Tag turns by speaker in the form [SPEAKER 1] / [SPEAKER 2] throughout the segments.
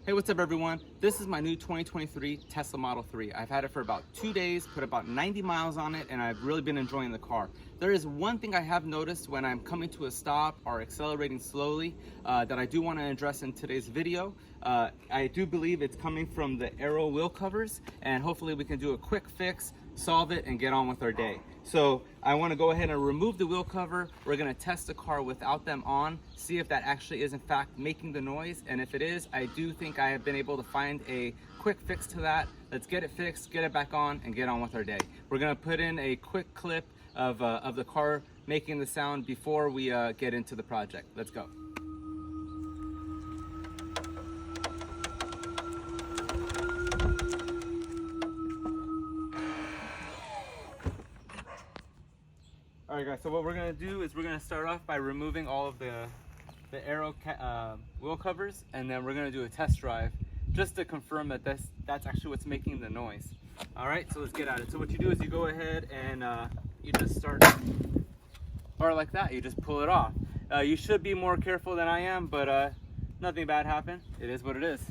[SPEAKER 1] Hey, what's up everyone? This is my new 2023 Tesla Model 3. I've had it for about 2 days, put about 90 miles on it, and I've really been enjoying the car. There is one thing I have noticed when I'm coming to a stop or accelerating slowly that I do want to address in today's video. I do believe it's coming from the aero wheel covers, and hopefully we can do a quick fix, solve it, and get on with our day. So I want to go ahead and remove the wheel cover. We're going to test the car without them on, see if that actually is in fact making the noise, and if it is, I do think I have been able to find a quick fix to that. Let's get it fixed, get it back on, and get on with our day. We're going to put in a quick clip of the car making the sound before we get into the project. Let's go. All right guys, so what we're gonna do is we're gonna start off by removing all of the aero wheel covers, and then we're gonna do a test drive just to confirm that that's actually what's making the noise. All right, so let's get at it. So what you do is you go ahead and you just start, or like that, you just pull it off. You should be more careful than I am, but nothing bad happened. It is what it is.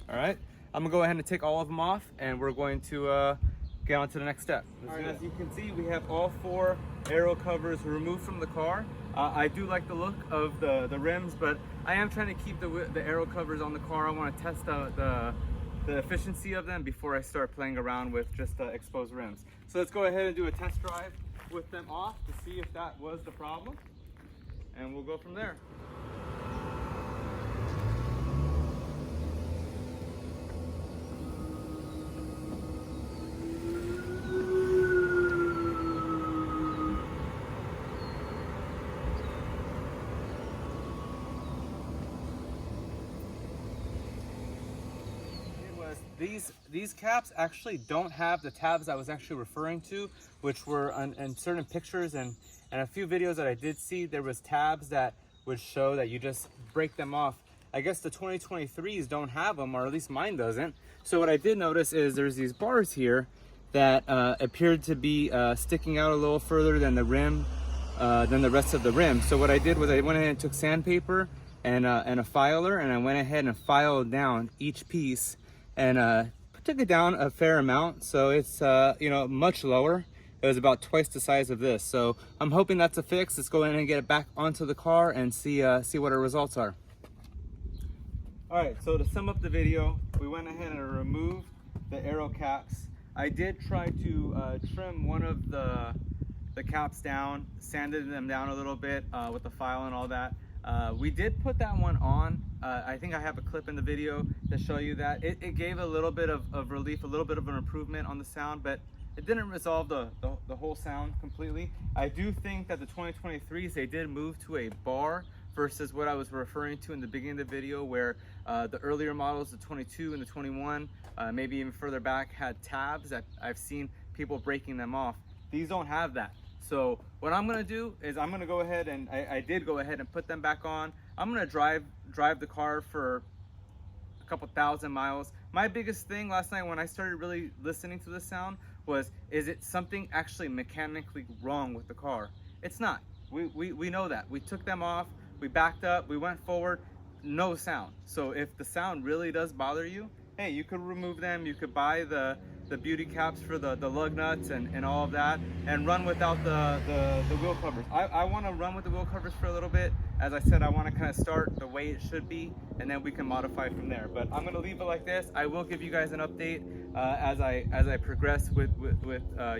[SPEAKER 1] All right, I'm gonna go ahead and take all of them off, and we're going to get on to the next step. All right, as you can see, we have all 4 aero covers removed from the car. I do like the look of the rims, but I am trying to keep the aero covers on the car. I want to test the efficiency of them before I start playing around with just exposed rims. So let's go ahead and do a test drive with them off to see if that was the problem, and we'll go from there. These caps actually don't have the tabs I was actually referring to, which were in certain pictures and a few videos that I did see. There was tabs that would show that you just break them off. I guess the 2023s don't have them, or at least mine doesn't. So what I did notice is there's these bars here that appeared to be sticking out a little further than the rim, than the rest of the rim. So what I did was I went ahead and took sandpaper and a filer, and I went ahead and filed down each piece and took it down a fair amount, so it's you know, much lower. It was about twice the size of this, so I'm hoping that's a fix. Let's go in and get it back onto the car and see what our results are. All right, so to sum up the video, we went ahead and removed the aero caps. I did try to trim one of the caps down, sanded them down a little bit with the file and all that. We did put that one on. I think I have a clip in the video to show you that. It gave a little bit of relief, a little bit of an improvement on the sound, but it didn't resolve the whole sound completely. I do think that the 2023s, they did move to a bar versus what I was referring to in the beginning of the video, where the earlier models, the 22 and the 21, maybe even further back, had tabs that I've seen people breaking them off. These don't have that. So what I'm gonna do is I'm gonna go ahead and I did go ahead and put them back on. I'm gonna drive the car for a couple thousand miles. My biggest thing last night when I started really listening to the sound was, is it something actually mechanically wrong with the car? It's not. We know that. We took them off, we backed up, we went forward, no sound. So if the sound really does bother you, hey, you could remove them. You could buy the beauty caps for the lug nuts and all of that, and run without the wheel covers. I want to run with the wheel covers for a little bit. As I said, I want to kind of start the way it should be, and then we can modify from there. But I'm going to leave it like this. I will give you guys an update as I progress with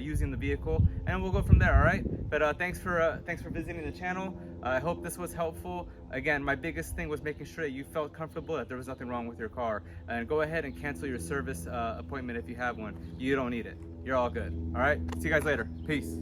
[SPEAKER 1] using the vehicle, and we'll go from there. All right. But thanks for visiting the channel. I hope this was helpful. Again, my biggest thing was making sure that you felt comfortable, that there was nothing wrong with your car. And go ahead and cancel your service appointment if you have one. You don't need it. You're all good. All right. See you guys later. Peace.